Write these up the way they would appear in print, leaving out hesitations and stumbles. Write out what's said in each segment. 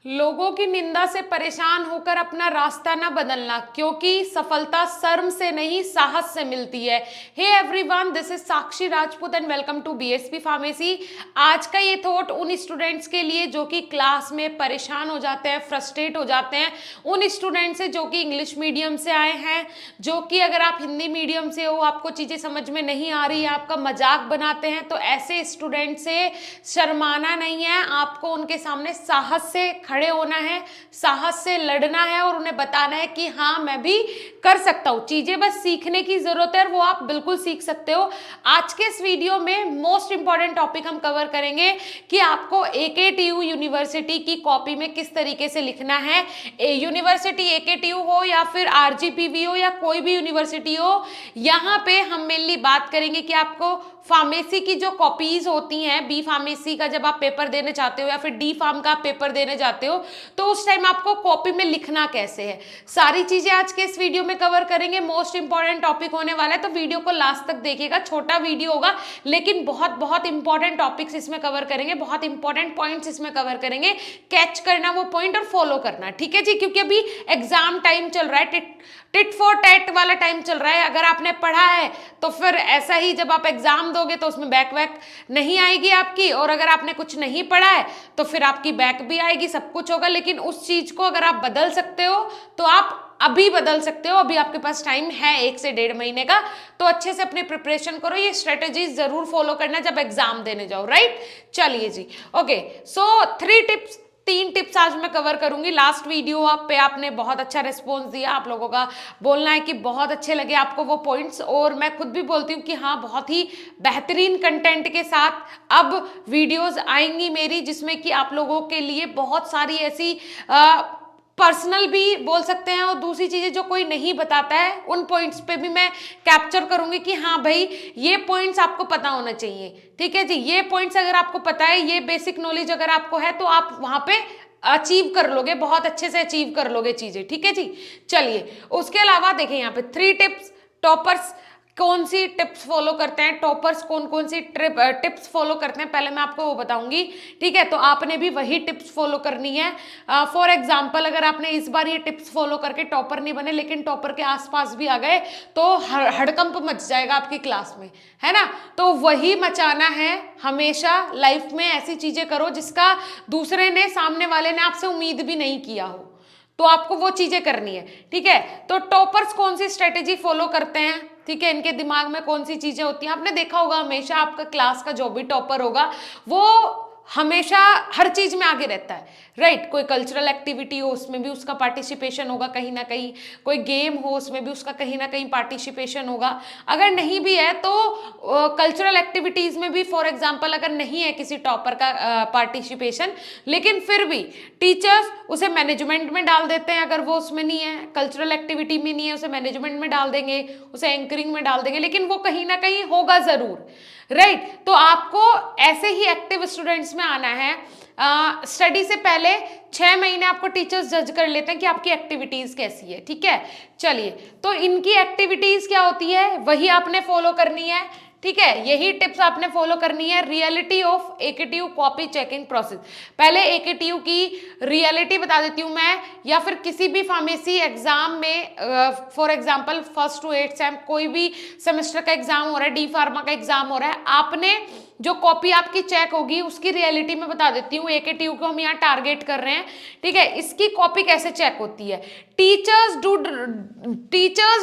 लोगों की निंदा से परेशान होकर अपना रास्ता न बदलना, क्योंकि सफलता शर्म से नहीं साहस से मिलती है। Hey everyone, this is Sakshi Rajput and welcome to BSP pharmacy. आज का ये थॉट उन स्टूडेंट्स के लिए जो कि क्लास में परेशान हो जाते हैं, फ्रस्ट्रेट हो जाते हैं, उन स्टूडेंट्स से जो कि इंग्लिश मीडियम से आए हैं, जो कि अगर आप हिंदी मीडियम से हो, आपको चीज़ें समझ में नहीं आ रही है, आपका मजाक बनाते हैं, तो ऐसे स्टूडेंट से शर्माना नहीं है। आपको उनके सामने साहस से खड़े होना है, साहस से लड़ना है और उन्हें बताना है कि हाँ मैं भी कर सकता हूँ। चीजें बस सीखने की जरूरत है और वो आप बिल्कुल सीख सकते हो। आज के इस वीडियो में मोस्ट इंपॉर्टेंट टॉपिक हम कवर करेंगे कि आपको एकेटीयू यूनिवर्सिटी की कॉपी में किस तरीके से लिखना है। यूनिवर्सिटी एकेटीयू हो या फिर आरजीपीवी हो या कोई भी यूनिवर्सिटी हो, यहाँ पे हम मेनली बात करेंगे कि आपको फार्मेसी की जो कॉपीज होती हैं, बी फार्मेसी का जब आप पेपर देने चाहते हो या फिर डी फार्म का आप पेपर देने जाते हो, तो उस टाइम आपको कॉपी में लिखना कैसे है, सारी चीजें आज के इस वीडियो में कवर करेंगे। मोस्ट इंपॉर्टेंट टॉपिक होने वाला है, तो वीडियो को लास्ट तक देखिएगा। छोटा वीडियो होगा लेकिन बहुत बहुत इंपॉर्टेंट टॉपिक्स इसमें कवर करेंगे, बहुत इंपॉर्टेंट पॉइंट्स इसमें कवर करेंगे। कैच करना वो पॉइंट और फॉलो करना, ठीक है जी, क्योंकि अभी एग्जाम टाइम चल रहा है, टिट फॉर टैट वाला टाइम चल रहा है। अगर आपने पढ़ा है तो फिर ऐसा ही जब आप एग्जाम दोगे तो उसमें बैक वैक नहीं आएगी आपकी, और अगर आपने कुछ नहीं पढ़ा है तो फिर आपकी बैक भी आएगी, सब कुछ होगा। लेकिन उस चीज को अगर आप बदल सकते हो तो आप अभी बदल सकते हो। अभी आपके पास टाइम है 1 से 1.5 महीने का, तो अच्छे से अपनी प्रिपरेशन करो। ये स्ट्रेटेजीज जरूर फॉलो करना जब एग्जाम देने जाओ, राइट। चलिए जी, ओके। सो 3 टिप्स आज मैं कवर करूंगी। लास्ट वीडियो आप पे आपने बहुत अच्छा रिस्पॉन्स दिया, आप लोगों का बोलना है कि बहुत अच्छे लगे आपको वो पॉइंट्स, और मैं खुद भी बोलती हूँ कि हाँ बहुत ही बेहतरीन कंटेंट के साथ अब वीडियोस आएंगी मेरी, जिसमें कि आप लोगों के लिए बहुत सारी ऐसी पर्सनल भी बोल सकते हैं और दूसरी चीजें जो कोई नहीं बताता है, उन पॉइंट्स पे भी मैं कैप्चर करूंगी कि हाँ भाई ये पॉइंट्स आपको पता होना चाहिए, ठीक है जी। ये पॉइंट्स अगर आपको पता है, ये बेसिक नॉलेज अगर आपको है, तो आप वहां पे अचीव कर लोगे, बहुत अच्छे से अचीव कर लोगे चीजें, ठीक है जी। चलिए, उसके अलावा देखिए यहाँ पे 3 टिप्स। टॉपर्स कौन सी टिप्स फॉलो करते हैं, टॉपर्स कौन कौन सी टिप्स फॉलो करते हैं, पहले मैं आपको वो बताऊंगी, ठीक है। तो आपने भी वही टिप्स फॉलो करनी है। फॉर एग्जाम्पल, अगर आपने इस बार ये टिप्स फॉलो करके टॉपर नहीं बने लेकिन टॉपर के आसपास भी आ गए, तो हड़कंप मच जाएगा आपकी क्लास में, है ना। तो वही मचाना है हमेशा लाइफ में। ऐसी चीजें करो जिसका दूसरे ने, सामने वाले ने आपसे उम्मीद भी नहीं किया हो, तो आपको वो चीजें करनी है, ठीक है। तो टॉपर्स कौन सी स्ट्रेटेजी फॉलो करते हैं, ठीक है, इनके दिमाग में कौन सी चीजें होती हैं। आपने देखा होगा हमेशा आपका क्लास का जो भी टॉपर होगा वो हमेशा हर चीज में आगे रहता है, राइट। कोई कल्चरल एक्टिविटी हो उसमें भी उसका पार्टिसिपेशन होगा कहीं ना कहीं, कोई गेम हो उसमें भी उसका कहीं ना कहीं पार्टिसिपेशन होगा। अगर नहीं भी है तो कल्चरल एक्टिविटीज में भी, फॉर एग्जांपल अगर नहीं है किसी टॉपर का पार्टिसिपेशन, लेकिन फिर भी टीचर्स उसे मैनेजमेंट में डाल देते हैं। अगर वो उसमें नहीं है, कल्चरल एक्टिविटी में नहीं है, उसे मैनेजमेंट में डाल देंगे, उसे एंकरिंग में डाल देंगे, लेकिन वो कहीं ना कहीं होगा जरूर, राइट। तो आपको ऐसे ही एक्टिव स्टूडेंट्स में आना है। स्टडी से पहले 6 महीने आपको टीचर्स जज कर लेते हैं कि आपकी एक्टिविटीज कैसी है, ठीक है। चलिए, तो इनकी एक्टिविटीज क्या होती है वही आपने फॉलो करनी है, ठीक है। यही टिप्स आपने फॉलो करनी है। Reality of AKTU copy checking process. पहले एकेटीयू की रियलिटी बता देती हूँ मैं, या फिर किसी भी फार्मेसी एग्जाम में, for example 1st to 8th same कोई भी सेमेस्टर का एग्जाम हो रहा है, डी फार्मा का एग्जाम हो रहा है, आपने जो कॉपी आपकी चेक होगी उसकी रियलिटी में बता देती हूँ। एकेटीयू को हम यहाँ टारगेट कर रहे हैं, ठीक है। इसकी कॉपी कैसे चेक होती है। Teachers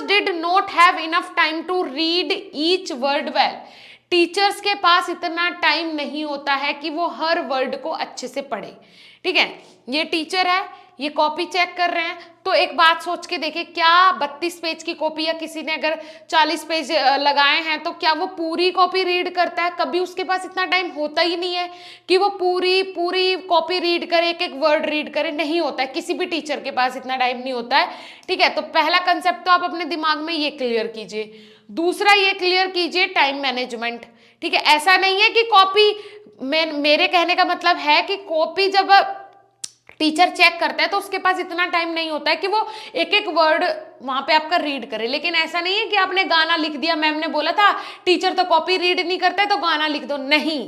did not have enough time to read each word well. Teachers के पास इतना टाइम नहीं होता है कि वो हर वर्ड को अच्छे से पढ़े, ठीक है। ये टीचर है, ये कॉपी चेक कर रहे हैं, तो एक बात सोच के देखें, क्या 32 पेज की कॉपी या किसी ने अगर 40 पेज लगाए हैं तो क्या वो पूरी कॉपी रीड करता है। कभी उसके पास इतना टाइम होता ही नहीं है कि वो पूरी कॉपी रीड करे, एक एक वर्ड रीड करे, नहीं होता है, किसी भी टीचर के पास इतना टाइम नहीं होता है, ठीक है। तो पहला कंसेप्ट तो आप अपने दिमाग में ये क्लियर कीजिए। दूसरा ये क्लियर कीजिए टाइम मैनेजमेंट, ठीक है। ऐसा नहीं है कि कॉपी, मेरे कहने का मतलब है कि कॉपी जब टीचर चेक करता है तो उसके पास इतना टाइम नहीं होता है कि वो एक एक वर्ड वहां पे आपका रीड करे। लेकिन ऐसा नहीं है कि आपने गाना लिख दिया, मैम ने बोला था टीचर तो कॉपी रीड नहीं करता है तो गाना लिख दो, नहीं,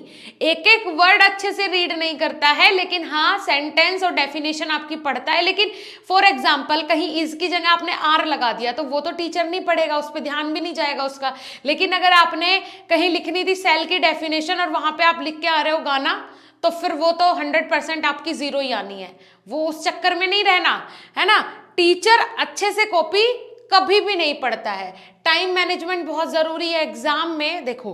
एक एक वर्ड अच्छे से रीड नहीं करता है, लेकिन हाँ सेंटेंस और डेफिनेशन आपकी पढ़ता है। लेकिन फॉर एग्जाम्पल कहीं इज की जगह आपने आर लगा दिया तो वो तो टीचर नहीं पढ़ेगा, उस पर ध्यान भी नहीं जाएगा उसका। लेकिन अगर आपने कहीं लिखनी थी सेल की डेफिनेशन और वहां पे आप लिख के आ रहे हो गाना, तो फिर वो तो 100% आपकी जीरो ही आनी है, वो उस चक्कर में नहीं रहना है ना। टीचर अच्छे से कॉपी कभी भी नहीं पढ़ता है। टाइम मैनेजमेंट बहुत जरूरी है एग्जाम में। देखो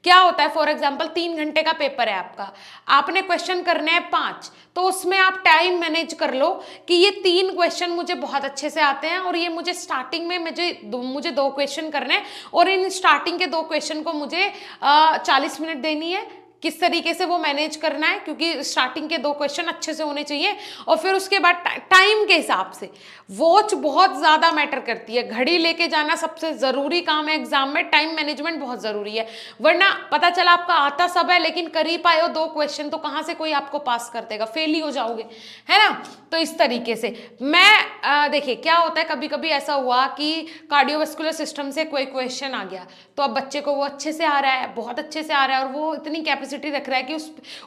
क्या होता है, फॉर एग्जांपल 3 घंटे का पेपर है आपका, आपने क्वेश्चन करने हैं 5, तो उसमें आप टाइम मैनेज कर लो कि ये 3 क्वेश्चन मुझे बहुत अच्छे से आते हैं और ये मुझे स्टार्टिंग में मुझे 2 क्वेश्चन करने हैं और इन स्टार्टिंग के 2 क्वेश्चन को मुझे 40 मिनट देनी है। किस तरीके से वो मैनेज करना है, क्योंकि स्टार्टिंग के 2 क्वेश्चन अच्छे से होने चाहिए और फिर उसके बाद टाइम के हिसाब से वॉच बहुत ज़्यादा मैटर करती है। घड़ी लेके जाना सबसे ज़रूरी काम है एग्जाम में, टाइम मैनेजमेंट बहुत ज़रूरी है, वरना पता चला आपका आता सब है लेकिन कर ही पाए हो 2 क्वेश्चन, तो कहाँ से कोई आपको पास कर देगा, फेल ही हो जाओगे, है ना। तो इस तरीके से मैं देखिए क्या होता है, कभी कभी ऐसा हुआ कि कार्डियोवास्कुलर सिस्टम से कोई क्वेश्चन आ गया, तो अब बच्चे को वो अच्छे से आ रहा है, बहुत अच्छे से आ रहा है और वो इतनी कैपेसिटी रख रहा है कि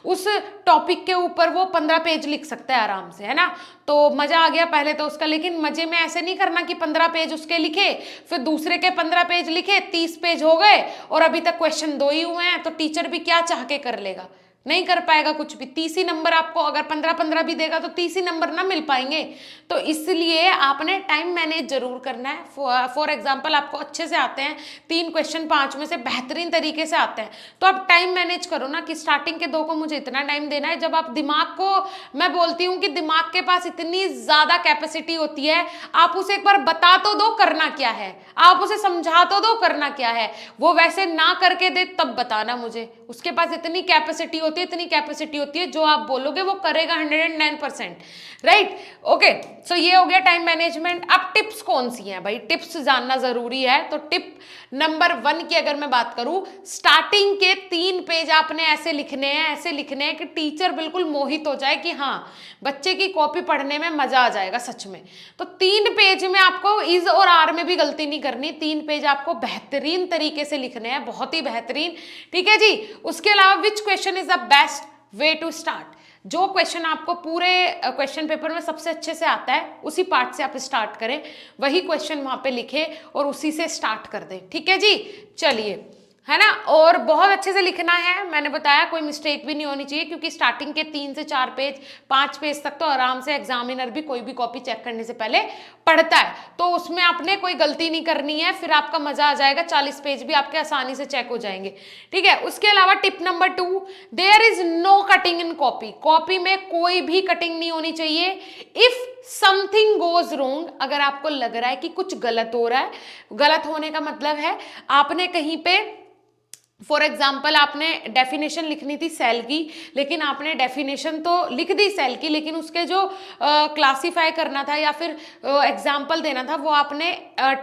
उस टॉपिक के ऊपर वो 15 पेज लिख सकता है आराम से, है ना। तो मजा आ गया पहले तो उसका। लेकिन मजे में ऐसे नहीं करना कि 15 पेज उसके लिखे, फिर दूसरे के 15 पेज लिखे, 30 पेज हो गए और अभी तक क्वेश्चन 2 ही हुए हैं, तो टीचर भी क्या चाह के कर लेगा, नहीं कर पाएगा कुछ भी। 30 ही नंबर आपको अगर 15-15 भी देगा तो 30 ही नंबर ना मिल पाएंगे। तो इसलिए आपने टाइम मैनेज जरूर करना है। फॉर एग्जांपल आपको अच्छे से आते हैं 3 क्वेश्चन 5 में से बेहतरीन तरीके से आते हैं, तो आप टाइम मैनेज करो ना कि स्टार्टिंग के 2 को मुझे इतना टाइम देना है। जब आप दिमाग को, मैं बोलती हूँ कि दिमाग के पास इतनी ज्यादा कैपेसिटी होती है, आप उसे एक बार बता तो दो करना क्या है, आप उसे समझा तो दो करना क्या है, वो वैसे ना करके दे तब बताना मुझे। उसके पास इतनी कैपेसिटी होती है, इतनी कैपेसिटी होती है, जो आप बोलोगे वो करेगा 109%, राइट। ओके, सो ये हो गया टाइम मैनेजमेंट। अब टिप्स कौन सी हैं भाई, टिप्स जानना जरूरी है। तो टिप नंबर 1 की अगर मैं बात करूं, स्टार्टिंग के 3 पेज आपने ऐसे लिखने हैं कि टीचर बिल्कुल मोहित हो जाए कि हाँ बच्चे की कॉपी पढ़ने में मजा आ जाएगा सच में। तो 3 पेज में आपको इज और आर में भी गलती नहीं करनी, 3 पेज आपको बेहतरीन तरीके से लिखने हैं, बहुत ही बेहतरीन, ठीक है जी। उसके अलावा which question is the best way to start, जो क्वेश्चन आपको पूरे क्वेश्चन पेपर में सबसे अच्छे से आता है उसी पार्ट से आप स्टार्ट करें, वही क्वेश्चन वहां पे लिखे और उसी से स्टार्ट कर दें, ठीक है जी। चलिए, है ना, और बहुत अच्छे से लिखना है, मैंने बताया कोई मिस्टेक भी नहीं होनी चाहिए, क्योंकि स्टार्टिंग के 3 से 4 पेज 5 पेज तक तो आराम से एग्जामिनर भी कोई भी कॉपी चेक करने से पहले पढ़ता है, तो उसमें आपने कोई गलती नहीं करनी है, फिर आपका मजा आ जाएगा, 40 पेज भी आपके आसानी से चेक हो जाएंगे, ठीक है। उसके अलावा tip number 2, there is no cutting in copy, copy में कोई भी कटिंग नहीं होनी चाहिए। इफ समथिंग गोज रोंग, अगर आपको लग रहा है कि कुछ गलत हो रहा है, गलत होने का मतलब है आपने कहीं पे, फॉर एग्जाम्पल आपने डेफिनेशन लिखनी थी सेल की, लेकिन आपने डेफिनेशन तो लिख दी सेल की, लेकिन उसके जो क्लासीफाई करना था या फिर एग्जाम्पल देना था वो आपने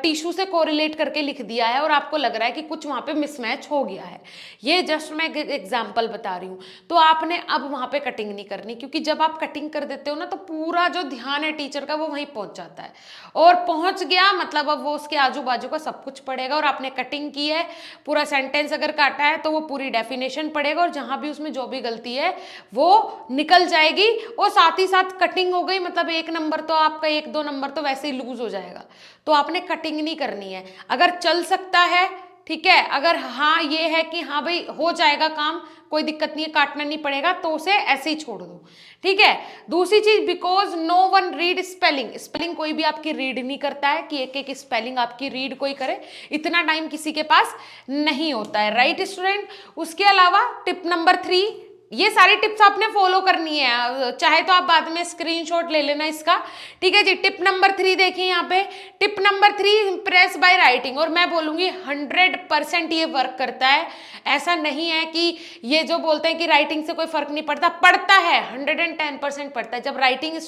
टिश्यू से कोरिलेट करके लिख दिया है और आपको लग रहा है कि कुछ वहाँ पे मिसमैच हो गया है। ये जस्ट मैं एग्जाम्पल बता रही हूँ। तो आपने अब वहाँ पे कटिंग नहीं करनी, क्योंकि जब आप कटिंग कर देते हो ना तो पूरा जो ध्यान है टीचर का वो वहीं पहुँच जाता है, और पहुँच गया मतलब अब वो उसके आजू बाजू का सब कुछ पढ़ेगा। और आपने कटिंग की है, पूरा सेंटेंस अगर काटा है तो वो पूरी डेफिनेशन पढ़ेगा और जहां भी उसमें जो भी गलती है वो निकल जाएगी, और साथ ही साथ कटिंग हो गई मतलब 1 नंबर तो आपका 1-2 नंबर तो वैसे ही लूज हो जाएगा। तो आपने कटिंग नहीं करनी है। अगर चल सकता है ठीक है, अगर हाँ ये है कि हाँ भाई हो जाएगा काम, कोई दिक्कत नहीं है, काटना नहीं पड़ेगा, तो उसे ऐसे ही छोड़ दो, ठीक है। दूसरी चीज, because no one read spelling, spelling कोई भी आपकी रीड नहीं करता है कि एक एक स्पेलिंग आपकी रीड कोई करे, इतना टाइम किसी के पास नहीं होता है, राइट स्टूडेंट। उसके अलावा टिप नंबर 3, ये सारी टिप्स आपने फॉलो करनी है, चाहे तो आप बाद में स्क्रीनशॉट ले लेना इसका, ठीक है जी। टिप नंबर 3 देखिए यहाँ पे, tip number 3 impress by writing, और मैं बोलूंगी 100% ये वर्क करता है। ऐसा नहीं है कि ये जो बोलते हैं कि राइटिंग से कोई फर्क नहीं पड़ता, पड़ता है, 110% पड़ता है। जब राइटिंग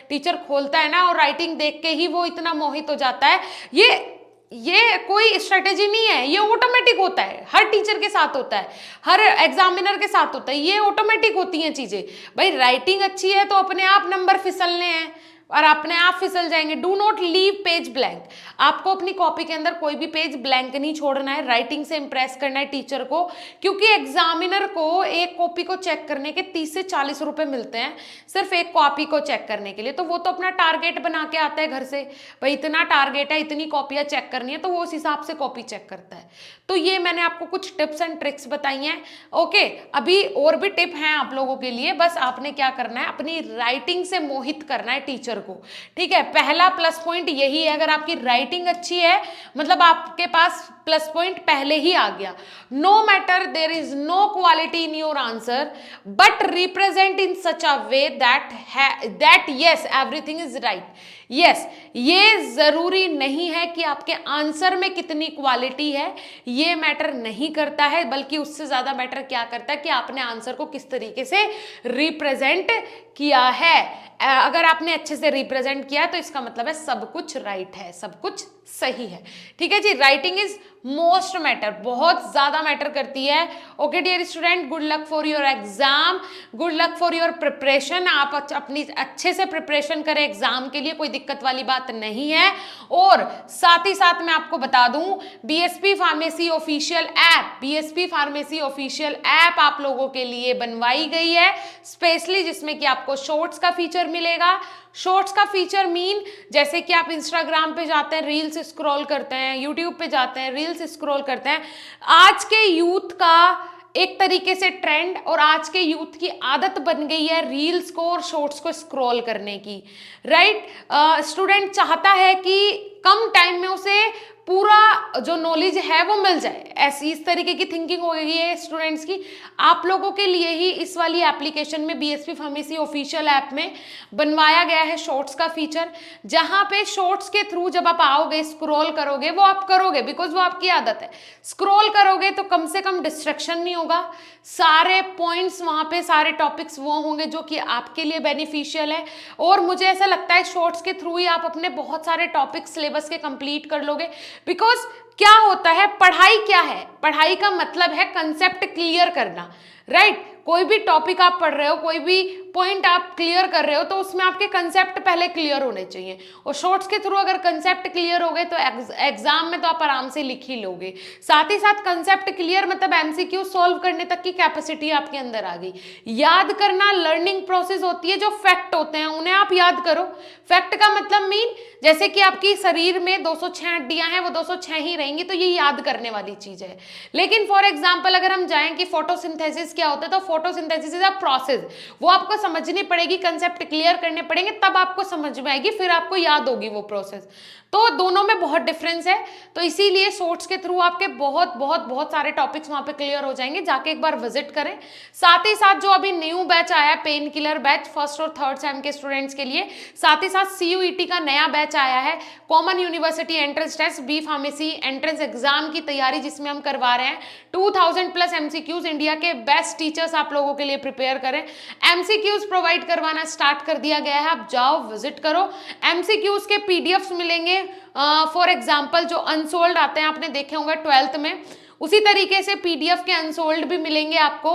टीचर खोलता है ना और राइटिंग देख के ही वो इतना मोहित हो जाता है, ये कोई स्ट्रेटेजी नहीं है, ये ऑटोमेटिक होता है, हर टीचर के साथ होता है, हर एग्जामिनर के साथ होता है, ये ऑटोमेटिक होती हैं चीजें। भाई राइटिंग अच्छी है तो अपने आप नंबर फिसलने हैं और अपने आप फिसल जाएंगे। Do not leave page blank, आपको अपनी कॉपी के अंदर कोई भी पेज ब्लैंक नहीं छोड़ना है, राइटिंग से इंप्रेस करना है टीचर को, क्योंकि एग्जामिनर को एक कॉपी को चेक करने के 30 से 40 रुपए मिलते हैं सिर्फ एक कॉपी को चेक करने के लिए। तो वो तो अपना टारगेट बना के आता है घर से, भाई इतना टारगेट है, इतनी कॉपियां चेक करनी है, तो वो उस हिसाब से कॉपी चेक करता है। तो ये मैंने आपको कुछ टिप्स एंड ट्रिक्स बताई हैं। ओके, अभी और भी टिप हैं आप लोगों के लिए, बस आपने क्या करना है, अपनी राइटिंग से मोहित करना है टीचर को। ठीक है, पहला प्लस पॉइंट यही है, अगर आपकी राइटिंग अच्छी है मतलब आपके पास प्लस पॉइंट पहले ही आ गया। No matter there is no quality in your answer but represent in such a way that yes everything is right. Yes, ये जरूरी नहीं है कि आपके आंसर में कितनी क्वालिटी है, ये मैटर नहीं करता है, बल्कि उससे ज्यादा मैटर क्या करता है कि आपने आंसर को किस तरीके से रिप्रेजेंट किया है। अगर आपने अच्छे से रिप्रेजेंट किया तो इसका मतलब है सब कुछ राइट है, सब कुछ सही है। ठीक है जी, राइटिंग इज मोस्ट मैटर, बहुत ज्यादा मैटर करती है। Okay dear student, good luck for your exam, good luck for your preparation. आप अपनी अच्छे से प्रिपरेशन करें एग्जाम के लिए, कोई दिक्कत वाली बात नहीं है। और साथ ही साथ मैं आपको बता दूं, BSP pharmacy official app, BSP pharmacy official app आप लोगों के लिए बनवाई गई है स्पेशली, जिसमें कि आपको शॉर्ट्स का फीचर मिलेगा। शॉर्ट्स का फीचर मीन जैसे कि आप इंस्टाग्राम पे जाते हैं रील्स स्क्रॉल करते हैं, यूट्यूब पे जाते हैं रील्स स्क्रॉल करते हैं, आज के यूथ का एक तरीके से ट्रेंड और आज के यूथ की आदत बन गई है रील्स को और शॉर्ट्स को स्क्रॉल करने की। राइट, स्टूडेंट चाहता है कि कम टाइम में उसे पूरा जो नॉलेज है वो मिल जाए, ऐसी इस तरीके की थिंकिंग हो गई है स्टूडेंट्स की। आप लोगों के लिए ही इस वाली एप्लीकेशन में बीएसपी फार्मेसी ऑफिशियल ऐप में बनवाया गया है शॉर्ट्स का फीचर, जहां पे शॉर्ट्स के थ्रू जब आप आओगे स्क्रॉल करोगे, वो आप करोगे बिकॉज वो आपकी आदत है, स्क्रॉल करोगे तो कम से कम डिस्ट्रैक्शन नहीं होगा, सारे पॉइंट्स वहां पे, सारे टॉपिक्स वो होंगे जो कि आपके लिए बेनिफिशियल है। और मुझे ऐसा लगता है शॉर्ट्स के थ्रू ही आप अपने बहुत सारे टॉपिक सिलेबस के कंप्लीट कर लोगे। बिकॉज क्या होता है, पढ़ाई क्या है, पढ़ाई का मतलब है कंसेप्ट क्लियर करना। राइट, कोई भी टॉपिक आप पढ़ रहे हो, कोई भी पॉइंट आप क्लियर कर रहे हो, तो उसमें आपके कंसेप्ट पहले क्लियर होने चाहिए। और शॉर्ट्स के थ्रू अगर कंसेप्ट क्लियर हो गए तो एग्जाम में तो आप आराम से लिख ही लोगे। साथ ही साथ कंसेप्ट क्लियर मतलब एमसीक्यू सॉल्व करने तक की कैपेसिटी आपके अंदर आ गई। याद करना लर्निंग प्रोसेस होती है, जो फैक्ट होते हैं उन्हें आप याद करो। फैक्ट का मतलब मीन जैसे कि आपकी शरीर में 206 हड्डियां हैं, वो 206 ही रहेंगी, तो ये याद करने वाली चीज है। लेकिन फॉर एग्जाम्पल अगर हम जाएं कि फोटोसिंथेसिस क्या होता है, तो फोटोसिंथेसिस इज अ प्रोसेस, वो आपको समझनी पड़ेगी, कंसेप्ट क्लियर करने पड़ेंगे, तब आपको समझ में आएगी, फिर आपको याद होगी वो प्रोसेस। तो दोनों में बहुत डिफरेंस है, तो इसीलिए शॉर्ट्स के थ्रू आपके बहुत बहुत बहुत सारे टॉपिक्स वहां पे क्लियर हो जाएंगे, जाके एक बार विजिट करें। साथ ही साथ जो अभी न्यू बैच आया है पेन किलर बैच, फर्स्ट और थर्ड सेम के स्टूडेंट्स के लिए, साथ ही साथ सीयूईटी का नया बैच आया है, common university entrance test B pharmacy entrance exam की तैयारी, जिसमें हम करवा रहे हैं 2000 प्लस एमसीक्यूज, इंडिया के बेस्ट टीचर्स आप लोगों के लिए प्रिपेयर करें। एमसीक्यूज प्रोवाइड करवाना स्टार्ट कर दिया गया है, आप जाओ विजिट करो। एमसीक्यूज के पीडीएफ्स मिलेंगे, फॉर एग्जाम्पल जो अनसोल्ड आते हैं आपने देखे होंगे 12th में, उसी तरीके से पीडीएफ के अनसोल्ड भी मिलेंगे आपको,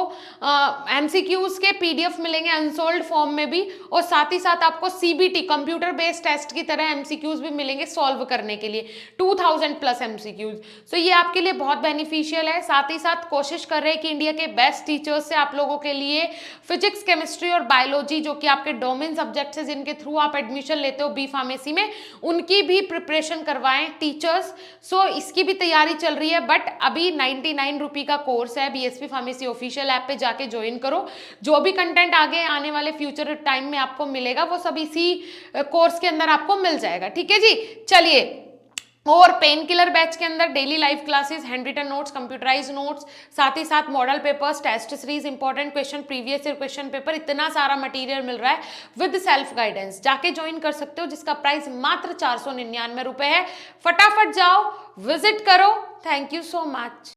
एमसीक्यूज के पीडीएफ मिलेंगे अनसोल्ड फॉर्म में भी, और साथ ही साथ आपको सीबीटी कंप्यूटर बेस्ड टेस्ट की तरह एमसीक्यूज भी मिलेंगे सॉल्व करने के लिए 2000 प्लस एमसीक्यूज। सो ये आपके लिए बहुत बेनिफिशियल है। साथ ही साथ कोशिश कर रहे हैं कि इंडिया के बेस्ट टीचर्स से आप लोगों के लिए फिजिक्स, केमिस्ट्री और बायोलॉजी, जो कि आपके डोमेन सब्जेक्ट्स है जिनके थ्रू आप एडमिशन लेते हो बी फार्मेसी में, उनकी भी प्रिपरेशन करवाएं टीचर्स। सो इसकी भी तैयारी चल रही है, बट अभी 99 रुपये का कोर्स है, बीएसपी फार्मेसी ऑफिशियल ऐप पे जाके ज्वाइन करो। जो भी कंटेंट आगे आने वाले फ्यूचर टाइम में आपको मिलेगा वो सब इसी कोर्स के अंदर आपको मिल जाएगा। ठीक है जी, चलिए। और पेन किलर बैच के अंदर daily live classes, hand written notes, computerize notes, साथ ही साथ model papers, test series, important question, previous year question paper, इतना सारा मटेरियल मिल रहा है विद सेल्फ गाइडेंस। जाके ज्वाइन कर सकते हो, जिसका प्राइस मात्र 499 रुपए है। फटाफट जाओ, विजिट करो। Thank you so much.